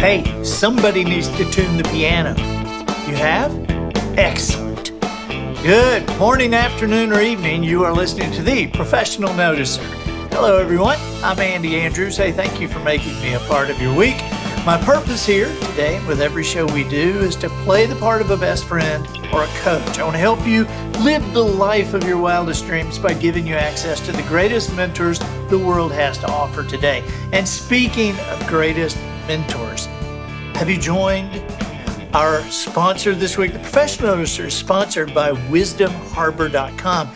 Hey, somebody needs to tune the piano. You have? Excellent. Good morning, afternoon, or evening. You are listening to the Professional Noticer. Hello, everyone. I'm Andy Andrews. Hey, thank you for making me a part of your week. My purpose here today, and with every show we do, is to play the part of a best friend or a coach. I want to help you live the life of your wildest dreams by giving you access to the greatest mentors the world has to offer today. And speaking of greatest mentors, have you joined our sponsor this week? The Professional Noticer is sponsored by wisdomharbor.com.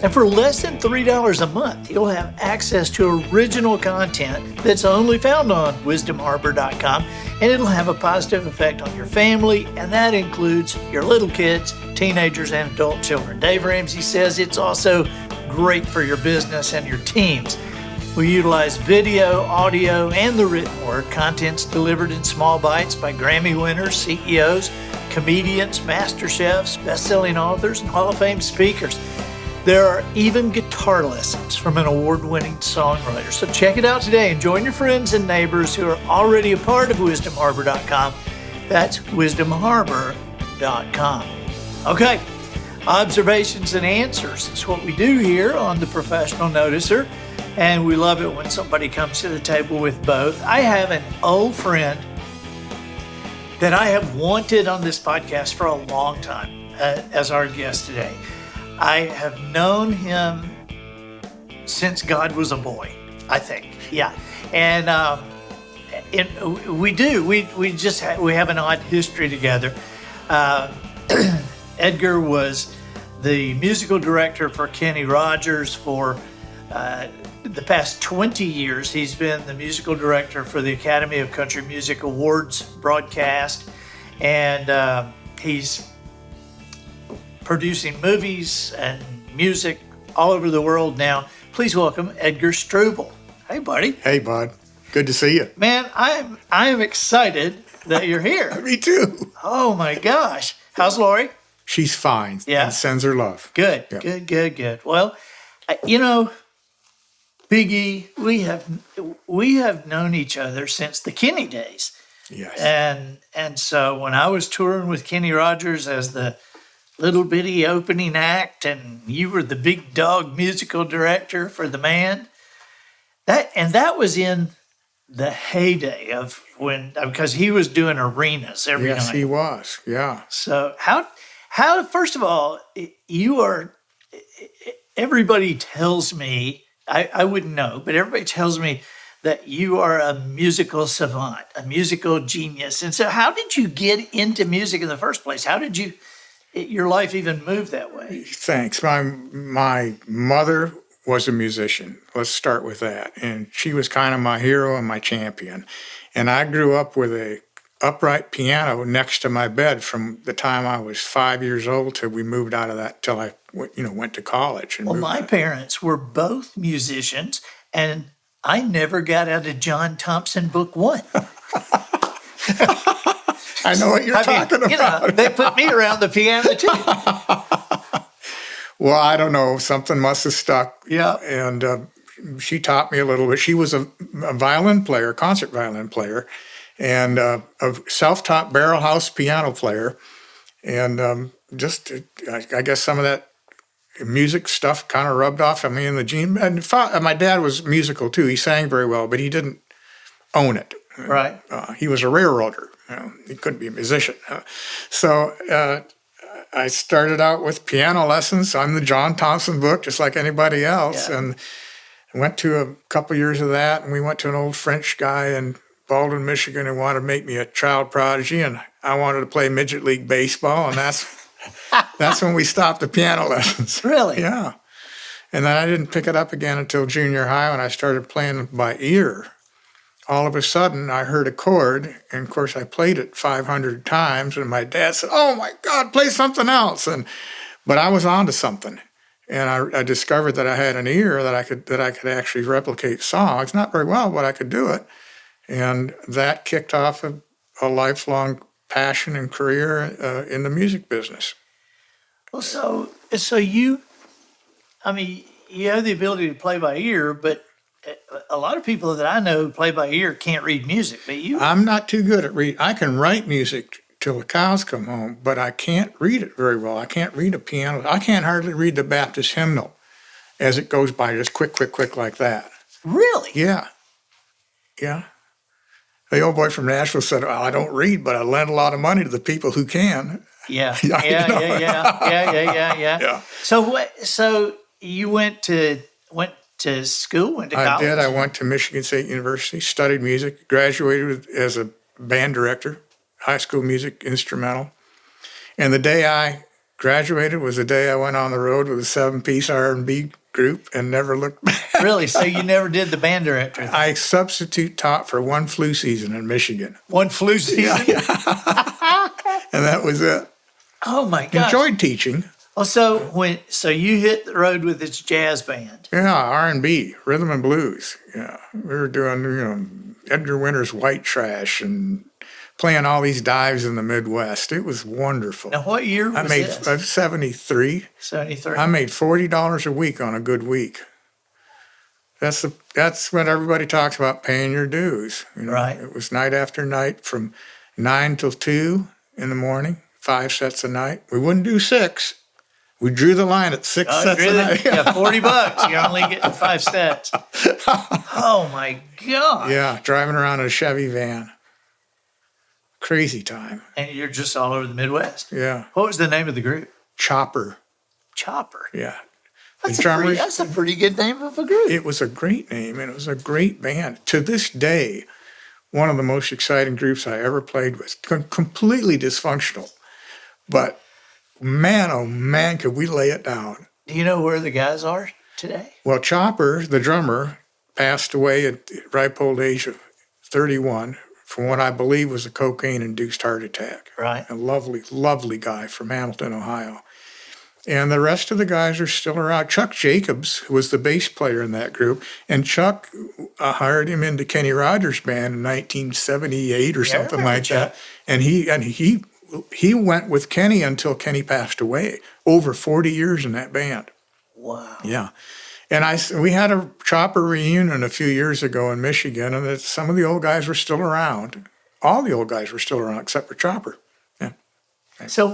And for less than $3 a month, you'll have access to original content that's only found on wisdomharbor.com, and it'll have a positive effect on your family, and that includes your little kids, teenagers, and adult children. Dave Ramsey says it's also great for your business and your teams. We utilize video, audio, and the written word. Content's delivered in small bites by Grammy winners, CEOs, comedians, master chefs, best-selling authors, and Hall of Fame speakers. There are even guitar lessons from an award-winning songwriter. So check it out today and join your friends and neighbors who are already a part of wisdomharbor.com. That's wisdomharbor.com. Okay, observations and answers is what we do here on the Professional Noticer, and we love it when somebody comes to the table with both. I have an old friend that I have wanted on this podcast for a long time as our guest today. I have known him since God was a boy, I think. Yeah. And we have an odd history together. Edgar was the musical director for Kenny Rogers for the past 20 years. He's been the musical director for the Academy of Country Music Awards broadcast. And he's producing movies and music all over the world now. Please welcome Edgar Struble. Hey, buddy. Hey, bud. Good to see you. Man, I am excited that you're here. Me too. Oh, my gosh. How's Lori? She's fine. Yeah. And sends her love. Good, Yeah. good. Well, Big E, we have known each other since the Kenny days. Yes. And so when I was touring with Kenny Rogers as the little bitty opening act, and you were the big dog musical director for the man. That was in the heyday of when, because he was doing arenas every night. Yes, he was. Yeah. So how first of all, everybody tells me, I wouldn't know, but everybody tells me that you are a musical savant, a musical genius. And so how did you get into music in the first place? How did your life even moved that way? Thanks. My mother was a musician. Let's start with that. And she was kind of my hero and my champion. And I grew up with a upright piano next to my bed from the time I was 5 years old till we moved out of that, till I went to college. Well, my parents were both musicians, and I never got out of John Thompson Book 1. I know what you're talking about. They put me around the piano too. Well, I don't know. Something must have stuck. Yeah. And she taught me a little bit. She was a violin player, concert violin player, and a self-taught barrel house piano player. And I guess some of that music stuff kind of rubbed off on me in the gene. And my dad was musical too. He sang very well, but he didn't own it. Right. He was a railroader. He couldn't be a musician. So I started out with piano lessons on the John Thompson book, just like anybody else, and went to a couple years of that. And we went to an old French guy in Baldwin, Michigan, who wanted to make me a child prodigy, and I wanted to play midget league baseball, and that's when we stopped the piano lessons. Really? Yeah. And then I didn't pick it up again until junior high when I started playing by ear. All of a sudden, I heard a chord, and of course, I played it 500 times, and my dad said, "Oh my God, play something else!" But I was onto something, and I discovered that I had an ear that I could actually replicate songs, not very well, but I could do it, and that kicked off a lifelong passion and career in the music business. Well, so you have the ability to play by ear, but a lot of people that I know who play by ear can't read music, but you, I'm not too good at reading. I can write music till the cows come home, but I can't read it very well. I can't read a piano. I can't hardly read the Baptist hymnal as it goes by, just quick like that. really? Yeah, yeah. The old boy from Nashville said, well, I don't read, but I lend a lot of money to the people who can. Yeah, Yeah, yeah, you know. yeah. Yeah. So what? So you went to school, went to I college? did. I went to Michigan State University, studied music, graduated as a band director, high school music instrumental. And the day I graduated was the day I went on the road with a 7-piece R&B group and never looked back. Really? So you never did the band director thing? I substitute taught for one flu season in Michigan. One flu season? And that was it. Oh my gosh. Enjoyed teaching. Well, so you hit the road with this jazz band. Yeah, R&B, rhythm and blues. Yeah, we were doing, Edgar Winter's White Trash and playing all these dives in the Midwest. It was wonderful. Now, what year was I made this? 73. 73. I made $40 a week on a good week. That's what everybody talks about, paying your dues. Right. It was night after night from 9 till 2 in the morning, 5 sets a night. We wouldn't do 6. We drew the line at 6 sets a night. Yeah, $40. You're only getting 5 sets. Oh my God. Yeah, driving around in a Chevy van. Crazy time. And you're just all over the Midwest. Yeah. What was the name of the group? Chopper. Chopper. Yeah. That's a pretty good name of a group. It was a great name, and it was a great band. To this day, one of the most exciting groups I ever played with. Completely dysfunctional. But man, oh man, could we lay it down. Do you know where the guys are today? Well, Chopper, the drummer, passed away at the ripe old age of 31 from what I believe was a cocaine-induced heart attack. Right. A lovely, lovely guy from Hamilton, Ohio. And the rest of the guys are still around. Chuck Jacobs was the bass player in that group, and Chuck hired him into Kenny Rogers' band in 1978 or something like Chuck. that. And he went with Kenny until Kenny passed away. Over 40 years in that band. Wow. Yeah. And we had a Chopper reunion a few years ago in Michigan, and some of the old guys were still around. All the old guys were still around except for Chopper. Yeah. So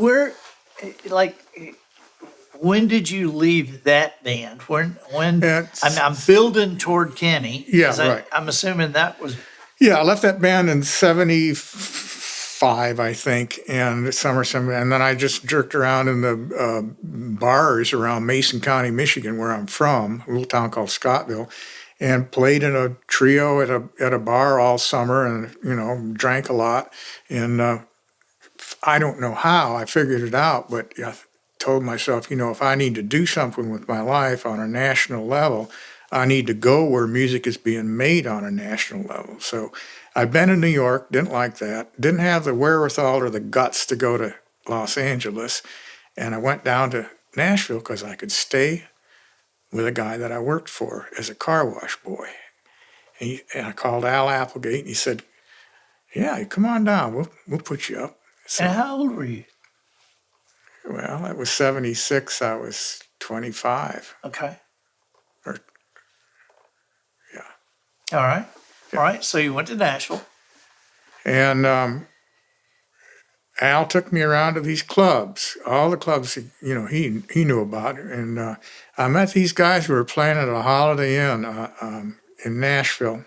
when did you leave that band? When I'm building toward Kenny. Yeah, right. I'm assuming that was. Yeah, I left that band in 75, I think, and and then I just jerked around in the bars around Mason County, Michigan, where I'm from, a little town called Scottville, and played in a trio at a bar all summer, and drank a lot, and I don't know how I figured it out, but I told myself, if I need to do something with my life on a national level, I need to go where music is being made on a national level. So I've been in New York, didn't like that, didn't have the wherewithal or the guts to go to Los Angeles, and I went down to Nashville because I could stay with a guy that I worked for as a car wash boy. And I called Al Applegate, and he said, yeah, come on down, we'll put you up. So, and how old were you? Well, that was 76, I was 25. Okay. Yeah. All right. Yeah. All right. So you went to Nashville. And Al took me around to these clubs, all the clubs he knew about. And I met these guys who were playing at a Holiday Inn in Nashville,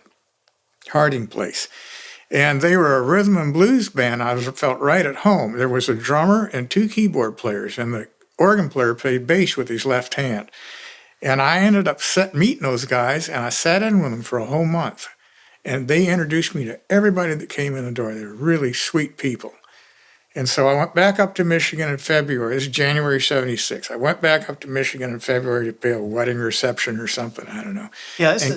Harding Place. And they were a rhythm and blues band. I felt right at home. There was a drummer and 2 keyboard players, and the organ player played bass with his left hand. And I ended up meeting those guys, and I sat in with them for a whole month. And they introduced me to everybody that came in the door. They were really sweet people. And so I went back up to Michigan in February. This is January 76. I went back up to Michigan in February to pay a wedding reception or something. I don't know. Yeah, that's the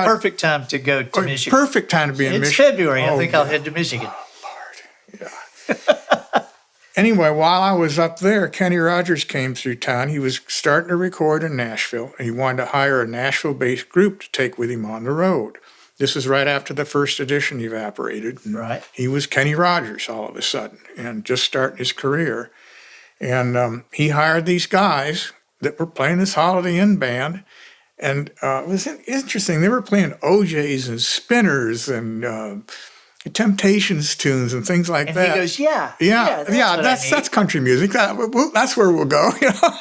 perfect time to go to Michigan. Perfect time to be in Michigan. It's February. I think I'll head to Michigan. Oh, Lord. Yeah. Anyway, while I was up there, Kenny Rogers came through town. He was starting to record in Nashville, and he wanted to hire a Nashville-based group to take with him on the road. This is right after the first edition evaporated. Right. He was Kenny Rogers all of a sudden and just starting his career. And he hired these guys that were playing this Holiday Inn band. And it was interesting. They were playing OJs and Spinners and Temptations tunes and things like And that. he goes, yeah, that's country music. That's where we'll go. You know?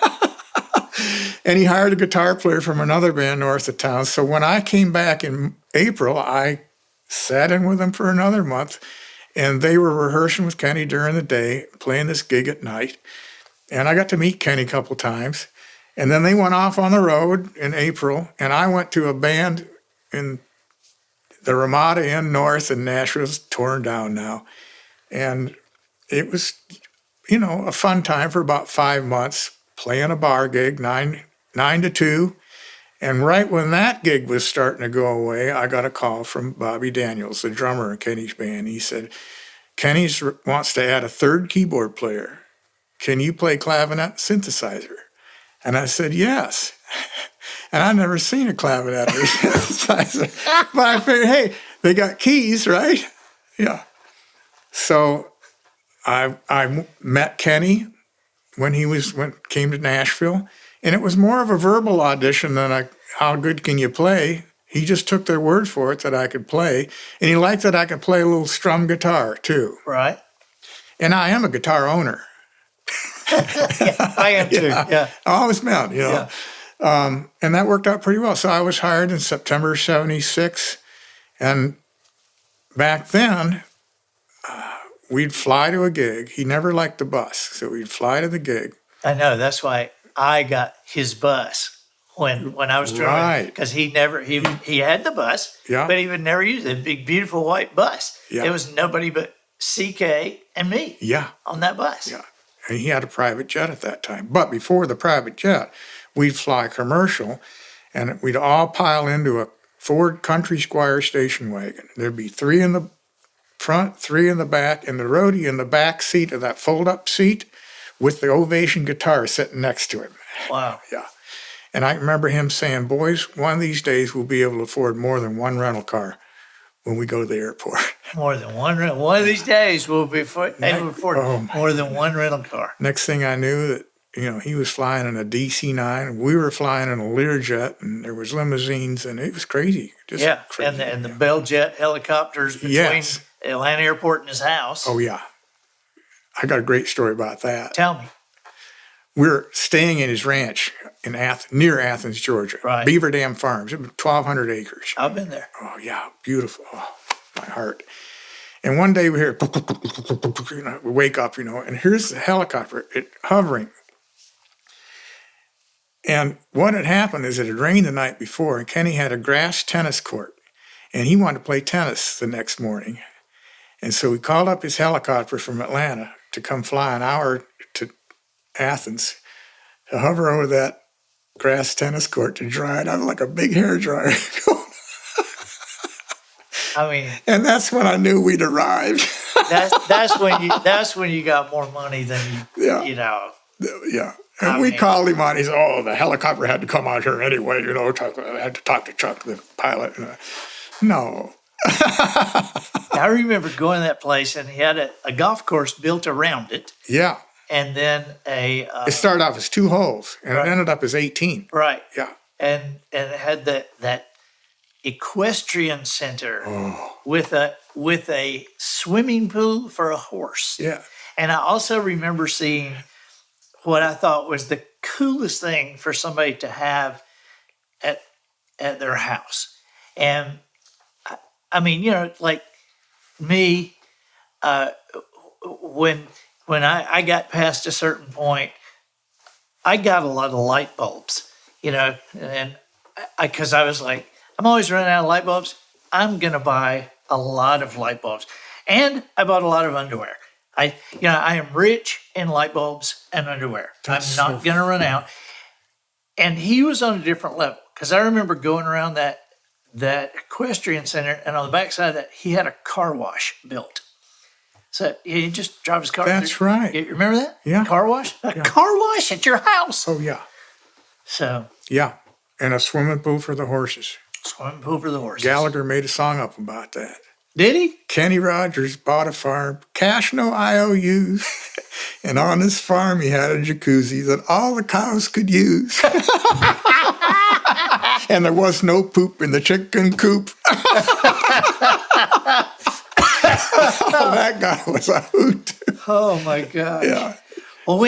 And he hired a guitar player from another band north of town. So when I came back in April, I sat in with them for another month, and they were rehearsing with Kenny during the day, playing this gig at night. And I got to meet Kenny a couple times. And then they went off on the road in April, and I went to a band in the Ramada Inn North in Nashville's torn down now. And it was, a fun time for about 5 months, playing a bar gig, 9 to 2. And right when that gig was starting to go away, I got a call from Bobby Daniels, the drummer in Kenny's band. He said, Kenny wants to add a third keyboard player. Can you play clavinet synthesizer? And I said, yes. And I'd never seen a clavinet or synthesizer. But I figured, hey, they got keys, right? Yeah. So I met Kenny when he came to Nashville. And it was more of a verbal audition than how good can you play. He just took their word for it that I could play. And he liked that I could play a little strum guitar, too. Right. And I am a guitar owner. Yeah, I am too. Yeah. I always been, Yeah. And that worked out pretty well. So I was hired in September 76. And back then, we'd fly to a gig. He never liked the bus. So we'd fly to the gig. I know. That's why I got his bus when I was drumming. Right. Because he had the bus, Yeah. but he would never use it. A big, beautiful white bus. Yeah. There was nobody but CK and me on that bus. Yeah. And he had a private jet at that time. But before the private jet, we'd fly commercial, and we'd all pile into a Ford Country Squire station wagon. There'd be 3 in the front, 3 in the back, and the roadie in the back seat of that fold-up seat with the Ovation guitar sitting next to him. Wow. Yeah. And I remember him saying, boys, one of these days we'll be able to afford more than one rental car when we go to the airport. More than one rental. One of these days we'll be able to afford more than one rental car. Next thing I knew that, he was flying in a DC-9. We were flying in a Learjet, and there was limousines, and it was crazy. Just crazy. And the Bell Jet helicopters between Atlanta Airport and his house. Oh, yeah. I got a great story about that. Tell me. We were staying in his ranch in near Athens, Georgia. Right. Beaver Dam Farms. It was 1,200 acres. I've been there. Oh, yeah. Beautiful. Oh, my heart. And one day we hear, we wake up, and here's the helicopter hovering. And what had happened is it had rained the night before, and Kenny had a grass tennis court, and he wanted to play tennis the next morning. And so we called up his helicopter from Atlanta to come fly an hour to Athens to hover over that grass tennis court to dry it out like a big hair dryer. I mean, and that's when I knew we'd arrived. that's when you got more money than Yeah. And we called him on. He said, "Oh, the helicopter had to come out here anyway. I had to talk to Chuck, the pilot." No. I remember going to that place, and he had a golf course built around it. Yeah. And then it started off as 2 holes, and it ended up as 18. Right. Yeah. And it had that equestrian center with a swimming pool for a horse. Yeah. And I also remember seeing what I thought was the coolest thing for somebody to have at their house. And I mean, like me, when I got past a certain point, I got a lot of light bulbs, and because I was like, I'm always running out of light bulbs. I'm going to buy a lot of light bulbs. And I bought a lot of underwear. I am rich in light bulbs and underwear. I'm not going to run out. And he was on a different level, because I remember going around that equestrian center, and on the backside of that, he had a car wash built. So he just drive his car. That's right. You remember that? Yeah. Car wash? A car wash at your house. Oh, yeah. So. Yeah. And a swimming pool for the horses. Swimming pool for the horses. Gallagher made a song up about that. Did he? Kenny Rogers bought a farm, cash no IOUs, and on his farm he had a jacuzzi that all the cows could use. And there was no poop in the chicken coop. That guy was a hoot. Oh my gosh. Yeah. Well,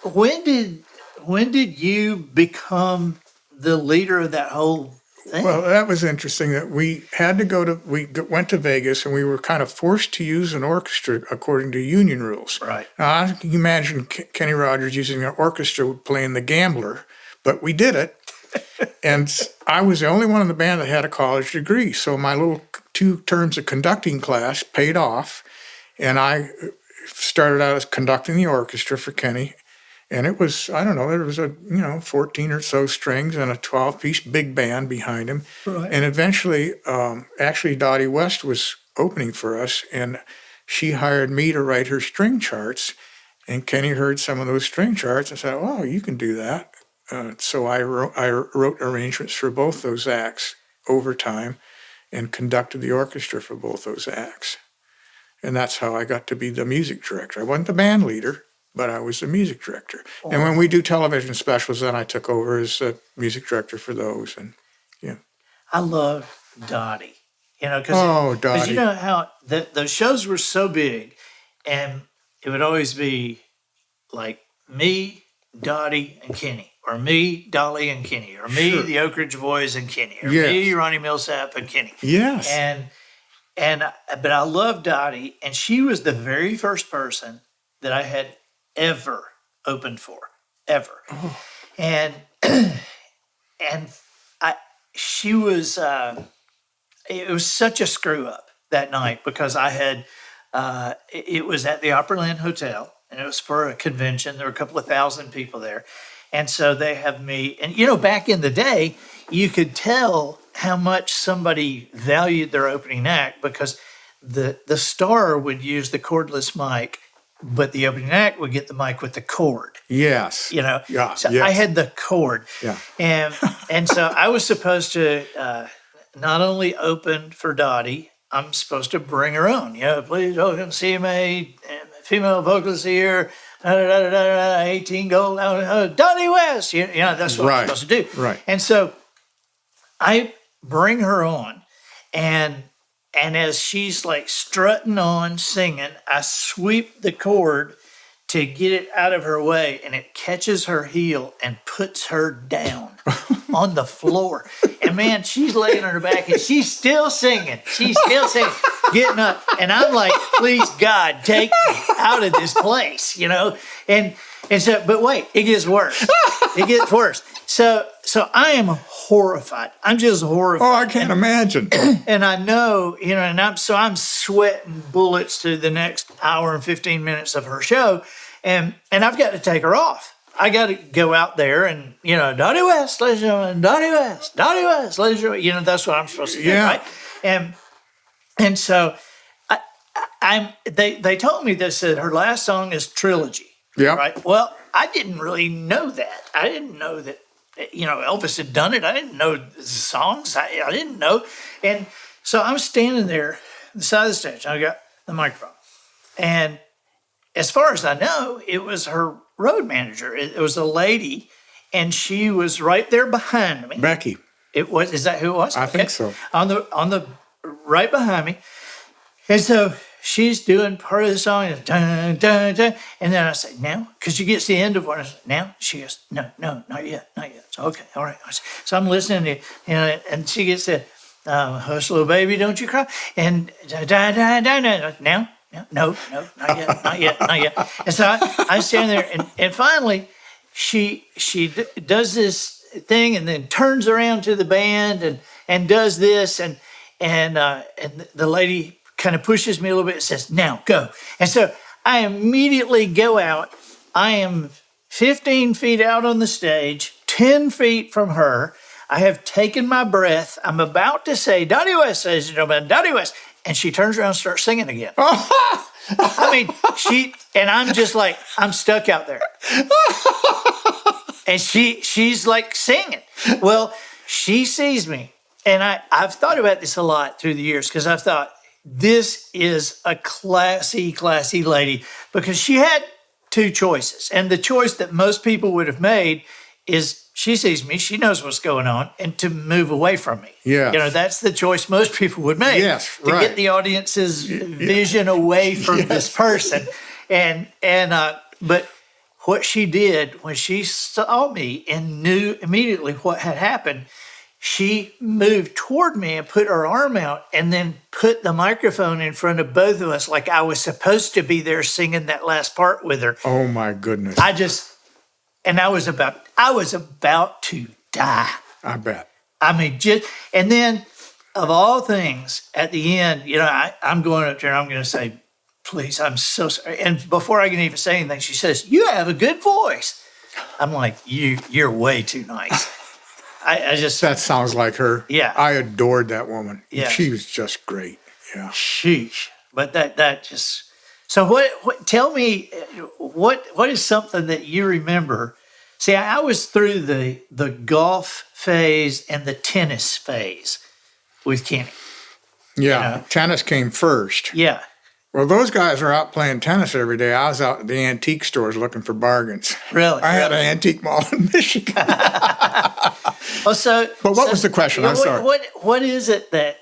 when did you become the leader of that whole thing? Well, that was interesting that we went to Vegas and we were kind of forced to use an orchestra according to union rules. Right. Now, you can imagine Kenny Rogers using an orchestra playing The Gambler, but we did it. And I was the only one in the band that had a college degree. So my little 2 terms of conducting class paid off. And I started out as conducting the orchestra for Kenny. And it was, I don't know, there was 14 or so strings and a 12-piece big band behind him. Right. And eventually, actually Dottie West was opening for us, and she hired me to write her string charts. And Kenny heard some of those string charts and said, "Oh, you can do that." So I wrote arrangements for both those acts over time and conducted the orchestra for both those acts. And that's how I got to be the music director. I wasn't the band leader, but I was the music director. Oh. And when we do television specials, then I took over as the music director for those. And yeah, I love Dottie. Dottie. You know how those shows were so big, and it would always be like me, Dottie, and Kenny, or me, Dolly, and Kenny, or me, the Oak Ridge Boys, and Kenny, or me, Ronnie Millsap, and Kenny. Yes. But I love Dottie, and she was the very first person that I had ever opened for, ever. Oh. She was. It was such a screw up that night because I had. It was at the Opryland Hotel, and it was for a convention. There were a couple of thousand people there, and so they have me. And back in the day, you could tell how much somebody valued their opening act because the star would use the cordless mic, but the opening act would get the mic with the cord. Yes. Yeah. So yes. I had the cord. Yeah. And so I was supposed to not only open for Dottie, I'm supposed to bring her on. Please welcome CMA, female vocalist here, 18 gold, Dottie West. That's what I'm supposed to do. Right. And so I bring her on, and as she's like strutting on singing, I sweep the cord to get it out of her way, and it catches her heel and puts her down on the floor. And man, she's laying on her back and she's still singing. Getting up. And I'm like, please God, take me out of this place, And so, but wait, it gets worse. So I am horrified. I'm just horrified. Oh, I can't imagine. And I know, and I'm sweating bullets through the next hour and 15 minutes of her show. And I've got to take her off. I got to go out there and, Dottie West, ladies and gentlemen, Dottie West, ladies and gentlemen. That's what I'm supposed to do, right? And so they told me this, that her last song is Trilogy. Yeah. Right. Well, I didn't really know that. I didn't know that, Elvis had done it. I didn't know the songs. I didn't know. And so I'm standing there on the side of the stage. I got the microphone. And as far as I know, it was her road manager. It was a lady, and she was right there behind me. Becky. It was. Is that who it was? I think so. On the right behind me. And so she's doing part of the song, and dun, dun, dun, and then I say, now, because she gets to the end of one, I say, now? She goes, no, not yet. So, okay, all right. So I'm listening to, and she gets to, hush, little baby, don't you cry. And now? No, not yet. And so I stand there, and finally, she does this thing, and then turns around to the band and does this, and the lady kind of pushes me a little bit and says, now, go. And so I immediately go out. I am 15 feet out on the stage, 10 feet from her. I have taken my breath. I'm about to say, Dottie West, ladies and gentlemen, Dottie West. And she turns around and starts singing again. I mean, and I'm just like, I'm stuck out there. And she's like singing. Well, she sees me. And I've thought about this a lot through the years because I've thought, this is a classy lady, because she had two choices. And the choice that most people would have made is she sees me, she knows what's going on, and to move away from me. Yes. You know, that's the choice most people would make. Yes, to right. get the audience's vision away from this person. But what she did when she saw me and knew immediately what had happened, she moved toward me and put her arm out and then put the microphone in front of both of us like I was supposed to be there singing that last part with her. Oh my goodness. I was about to die. I bet. I mean, and then of all things, at the end, you know, I'm going up there and I'm going to say, please, I'm so sorry. And before I can even say anything, she says, you have a good voice. I'm like, you're way too nice. I just. That sounds like her. Yeah. I adored that woman. Yeah. She was just great. Yeah. Sheesh. But that just. So what tell me, what is something that you remember? See, I was through the golf phase and the tennis phase with Kenny. Yeah. You know? Tennis came first. Yeah. Well, those guys are out playing tennis every day. I was out at the antique stores looking for bargains. Really? I had an antique mall in Michigan. Well, But what was the question? I'm sorry. What is it that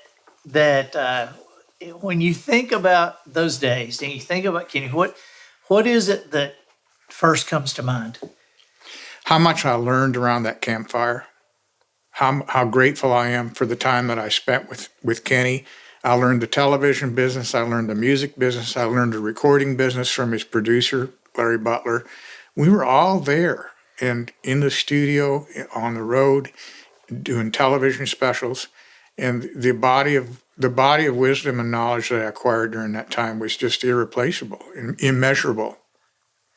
when you think about those days and you think about Kenny, what is it that first comes to mind? How much I learned around that campfire. How grateful I am for the time that I spent with Kenny. I learned the television business. I learned the music business. I learned the recording business from his producer, Larry Butler. We were all there and in the studio, on the road, doing television specials. And the body of wisdom and knowledge that I acquired during that time was just irreplaceable, immeasurable.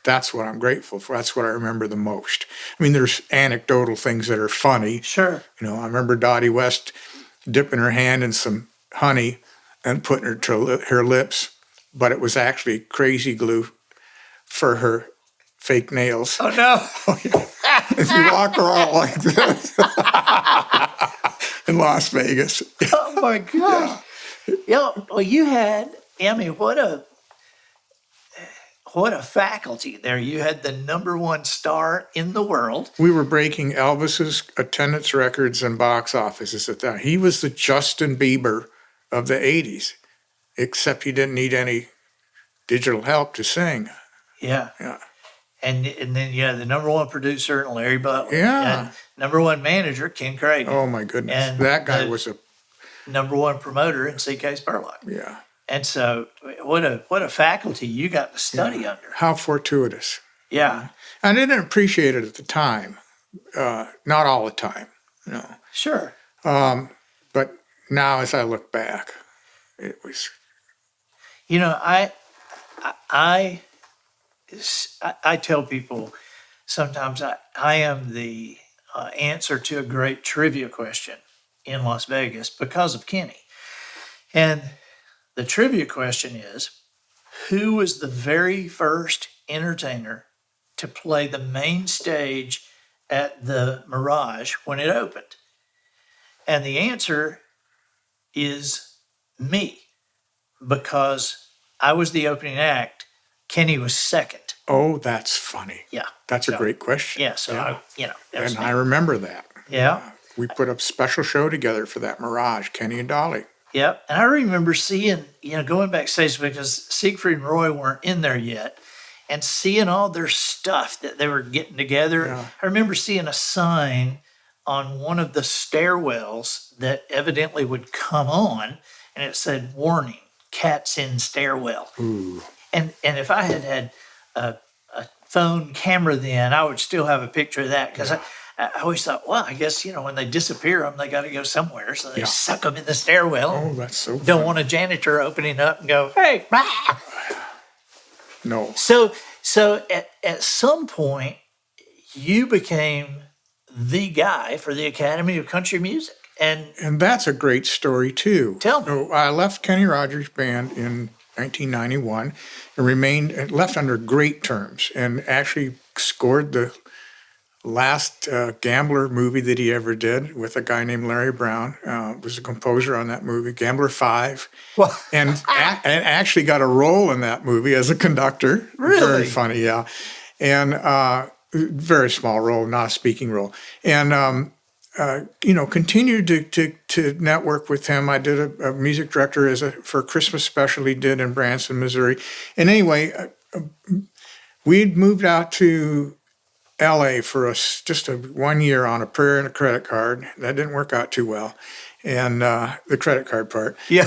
That's what I'm grateful for. That's what I remember the most. I mean, there's anecdotal things that are funny. Sure. You know, I remember Dottie West dipping her hand in some honey and putting it to her lips, but it was actually crazy glue for her fake nails. Oh, no. If you walk around like this in Las Vegas. Oh, my gosh. Yeah. Well, you had, I mean, what a faculty there. You had the #1 star in the world. We were breaking Elvis's attendance records and box offices at that. He was the Justin Bieber of the 80s, except he didn't need any digital help to sing. Yeah. Yeah. And then you had the #1 producer, Larry Butler. Yeah. And #1 manager, Ken Craig. Oh, my goodness. And that guy was a... #1 promoter in C.K. Spurlock. Yeah. And so what a faculty you got to study under. How fortuitous. Yeah. I didn't appreciate it at the time. Not all the time, you know. Sure. But now as I look back, it was... You know, I tell people sometimes I am the answer to a great trivia question in Las Vegas because of Kenny. And the trivia question is, who was the very first entertainer to play the main stage at the Mirage when it opened? And the answer is me, because I was the opening act. Kenny was second. Oh, that's funny. Yeah. That's a great question. Yeah. So, that was And me. I remember that. Yeah. We put a special show together for that Mirage, Kenny and Dolly. Yep. And I remember seeing, going backstage because Siegfried and Roy weren't in there yet, and seeing all their stuff that they were getting together. Yeah. I remember seeing a sign on one of the stairwells that evidently would come on, and it said, "Warning, cats in stairwell." Ooh. And if I had a phone camera then, I would still have a picture of that, because I always thought, well, I guess, when they disappear they got to go somewhere. So they suck them in the stairwell. Oh, that's so Don't funny. want a janitor opening up and go, hey, rah. No. So at some point, you became the guy for the Academy of Country Music. And that's a great story, too. Tell me. So I left Kenny Rogers' band in 1991 and left under great terms and actually scored the last Gambler movie that he ever did with a guy named Larry Brown. Was a composer on that movie, Gambler 5. Well, And actually got a role in that movie as a conductor. Really? Very funny, yeah. And very small role, not a speaking role. And continued to network with him. I did a music director for a Christmas special he did in Branson, Missouri. And anyway, we'd moved out to LA for just 1 year on a prayer and a credit card. That didn't work out too well. And the credit card part. Yeah.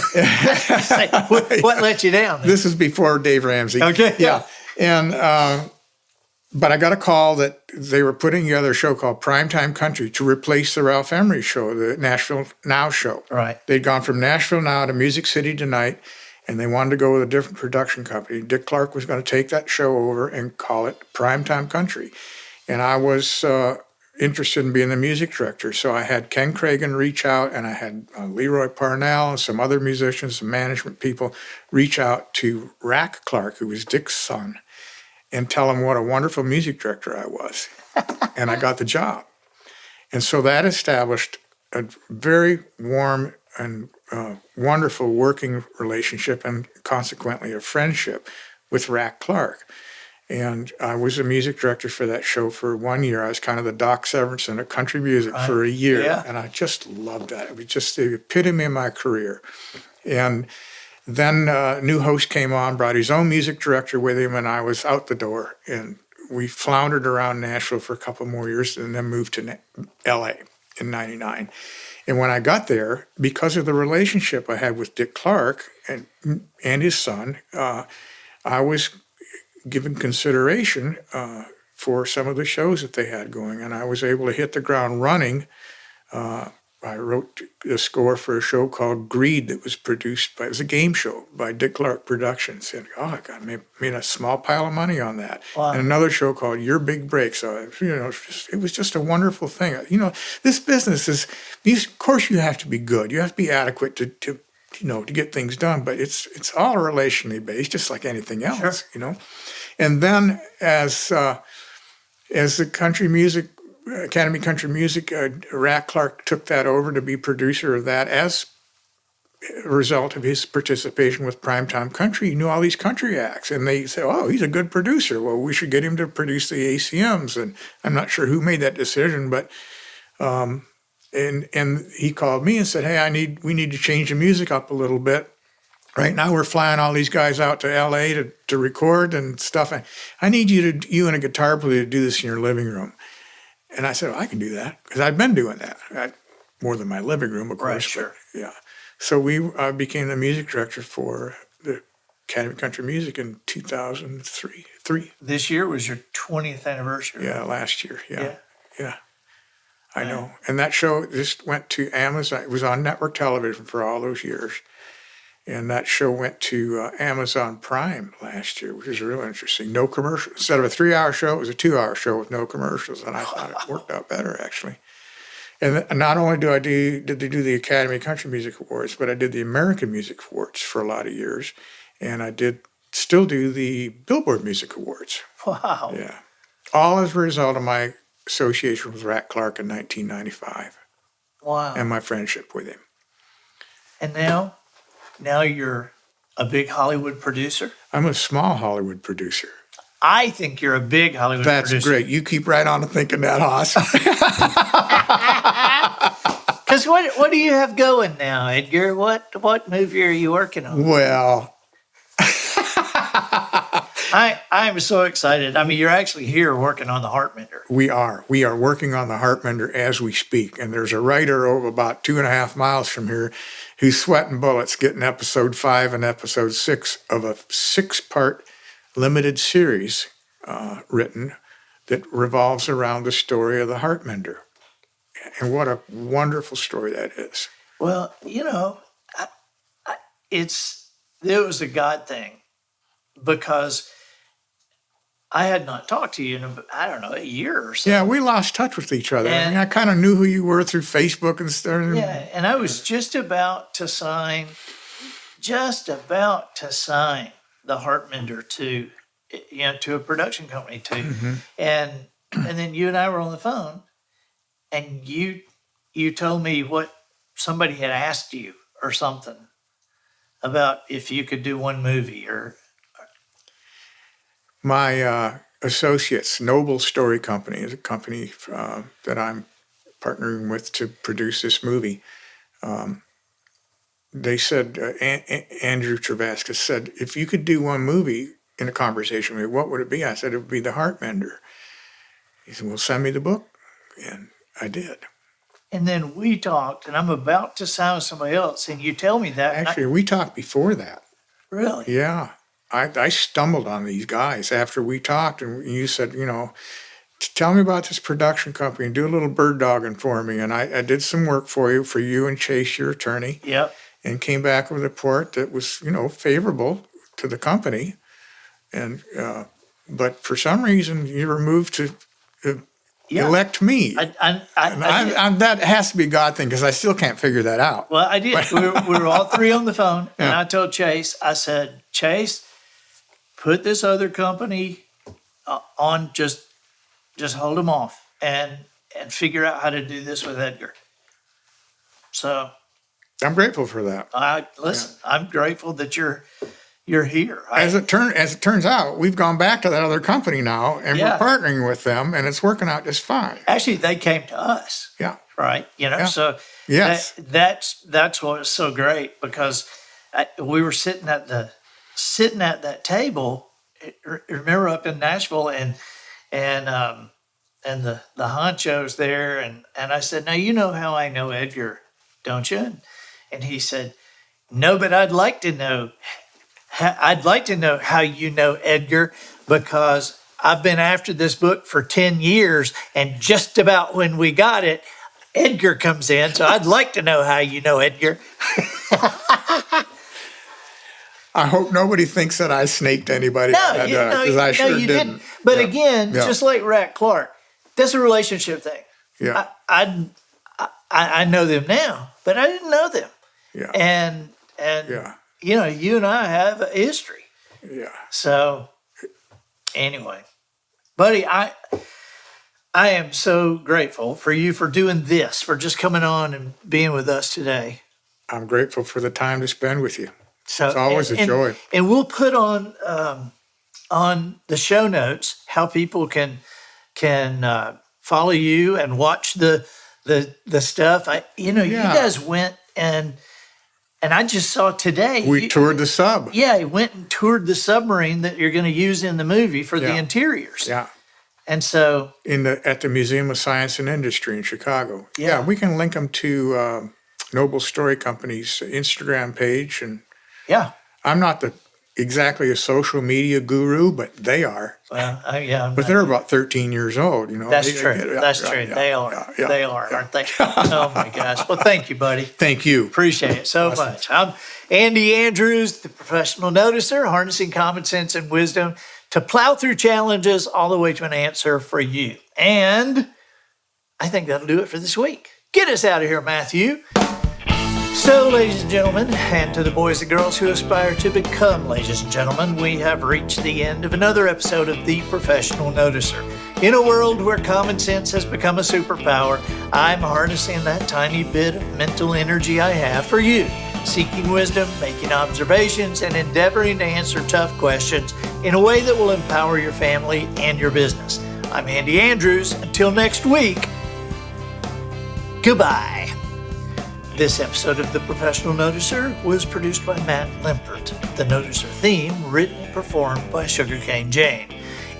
What let you down? This is before Dave Ramsey. Okay. Yeah. And but I got a call that they were putting together a show called Primetime Country to replace the Ralph Emery show, the Nashville Now show. Right. They'd gone from Nashville Now to Music City Tonight, and they wanted to go with a different production company. Dick Clark was going to take that show over and call it Primetime Country. And I was interested in being the music director. So I had Ken Cragen reach out, and I had Leroy Parnell and some other musicians, some management people reach out to Rack Clark, who was Dick's son, and tell him what a wonderful music director I was. And I got the job. And so that established a very warm and wonderful working relationship, and consequently a friendship with Rack Clark. And I was a music director for that show for 1 year. I was kind of the Doc Severinsen of country music for a year. Yeah. And I just loved that. It was just the epitome of my career. And then a new host came on, brought his own music director with him, and I was out the door. And we floundered around Nashville for a couple more years and then moved to LA in 99. And when I got there, because of the relationship I had with Dick Clark and his son, I was given consideration for some of the shows that they had going. And I was able to hit the ground running. I wrote the score for a show called Greed that was it was a game show by Dick Clark Productions. And I made a small pile of money on that. Wow. And another show called Your Big Break. So, it was just a wonderful thing. This business is, of course you have to be good. You have to be adequate to get things done, but it's all relationally based, just like anything else, Sure. And then as the country music, Academy Country Music, Rack Clark took that over to be producer of that as a result of his participation with Primetime Country. He knew all these country acts, and they said, oh, he's a good producer. Well, we should get him to produce the ACMs. And I'm not sure who made that decision, but and he called me and said, hey, we need to change the music up a little bit. Right now we're flying all these guys out to LA to record and stuff. I need you and a guitar player to do this in your living room. And I said, I can do that, because I'd been doing that. More than my living room, of course. Right, sure. But, yeah. So we became the music director for the Academy of Country Music in 2003. This year was your 20th anniversary. Yeah, last year. Yeah. I know. And that show just went to Amazon. It was on network television for all those years. And that show went to Amazon Prime last year, which is really interesting. No commercials. Instead of a 3-hour show, it was a 2-hour show with no commercials. And I thought it worked out better, actually. And not only did they do the Academy of Country Music Awards, but I did the American Music Awards for a lot of years. And I still do the Billboard Music Awards. Wow. Yeah. All as a result of my association with Rack Clark in 1995. Wow. And my friendship with him. And now you're a big Hollywood producer? I'm a small Hollywood producer. I think you're a big Hollywood producer. That's great. You keep right on thinking that, Hoss. Because what do you have going now, Edgar? What movie are you working on? Well, I'm so excited. I mean, you're actually here working on the Heartmender. we are working on the Heartmender as we speak. And there's a writer over about 2.5 miles from here who's sweating bullets getting episode 5 and episode 6 of a 6-part limited series written that revolves around the story of the Heartmender. And what a wonderful story that is. Well, it was a God thing, because I had not talked to you in, a year or so. Yeah, we lost touch with each other. And, I kind of knew who you were through Facebook and stuff. Yeah, and I was just about to sign the Heartmender to a production company too. Mm-hmm. And and then you and I were on the phone, and you told me what somebody had asked you or something about if you could do one movie or. My associates, Noble Story Company, is a company that I'm partnering with to produce this movie. They said, Andrew Travascus said, if you could do one movie in a conversation with me, what would it be? I said, it would be The Heartmender. He said, well, send me the book. And I did. And then we talked, and I'm about to sign with somebody else, and you tell me that. Actually, we talked before that. Really? Yeah. I stumbled on these guys after we talked, and you said, tell me about this production company and do a little bird dogging for me. And I did some work for you and Chase, your attorney. Yep. And came back with a report that was, favorable to the company. And but for some reason, you were moved to elect me. That has to be a God thing, because I still can't figure that out. Well, I did. we were all three on the phone, and I told Chase, I said, Chase, put this other company on, just hold them off and figure out how to do this with Edgar. So I'm grateful for that. I'm grateful that you're here. As it turns out, we've gone back to that other company now, and we're partnering with them, and it's working out just fine. Actually, they came to us. Yeah. Right. So yes, that's what was so great, because we were sitting at that table. Remember, up in Nashville, and the honchos there, and I said, now you know how I know Edgar, don't you? And he said, no, but I'd like to know how you know Edgar, because I've been after this book for 10 years, and just about when we got it, Edgar comes in. So I'd like to know how you know Edgar. I hope nobody thinks that I snaked anybody. Because I sure didn't. But again, just like Rat Clark, that's a relationship thing. Yeah. I know them now, but I didn't know them. Yeah. And you and I have a history. Yeah. So anyway, buddy, I am so grateful for you for doing this, for just coming on and being with us today. I'm grateful for the time to spend with you. So it's always a joy. And we'll put on the show notes how people can follow you and watch the stuff. You guys went and I just saw today. We toured the sub. Yeah, he went and toured the submarine that you're going to use in the movie for the interiors. Yeah. And so at the Museum of Science and Industry in Chicago. Yeah, we can link them to Noble Story Company's Instagram page. And I'm not exactly a social media guru, but they are. Well, but they're about 13 years old, That's true. That's true. They are. They are, aren't they? Oh my gosh. Well, thank you, buddy. Thank you. Appreciate it so much. I'm Andy Andrews, the professional noticer, harnessing common sense and wisdom to plow through challenges all the way to an answer for you. And I think that'll do it for this week. Get us out of here, Matthew. So, ladies and gentlemen, and to the boys and girls who aspire to become ladies and gentlemen, we have reached the end of another episode of The Professional Noticer. In a world where common sense has become a superpower, I'm harnessing that tiny bit of mental energy I have for you, seeking wisdom, making observations, and endeavoring to answer tough questions in a way that will empower your family and your business. I'm Andy Andrews. Until next week, goodbye. This episode of The Professional Noticer was produced by Matt Limpert. The Noticer theme written and performed by Sugarcane Jane.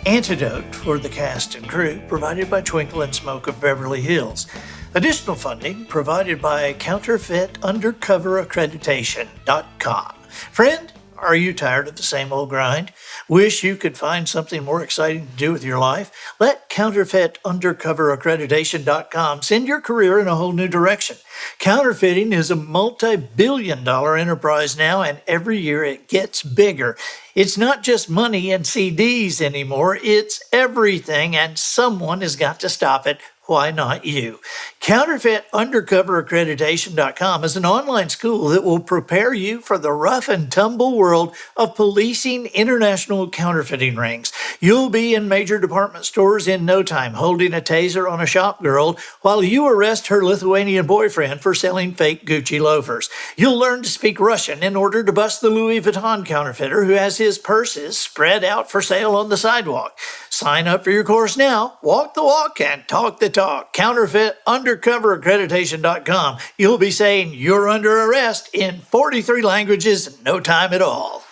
Antidote for the cast and crew provided by Twinkle and Smoke of Beverly Hills. Additional funding provided by CounterfeitUndercoverAccreditation.com. Friend, are you tired of the same old grind? Wish you could find something more exciting to do with your life? Let CounterfeitUndercoverAccreditation.com send your career in a whole new direction. Counterfeiting is a multi-billion-dollar enterprise now, and every year it gets bigger. It's not just money and CDs anymore, it's everything, and someone has got to stop it. why not you? CounterfeitUndercoverAccreditation.com is an online school that will prepare you for the rough and tumble world of policing international counterfeiting rings. You'll be in major department stores in no time, holding a taser on a shop girl while you arrest her Lithuanian boyfriend for selling fake Gucci loafers. You'll learn to speak Russian in order to bust the Louis Vuitton counterfeiter who has his purses spread out for sale on the sidewalk. Sign up for your course now. Walk the walk and talk the talk. CounterfeitUndercoverAccreditation.com. You'll be saying you're under arrest in 43 languages in no time at all.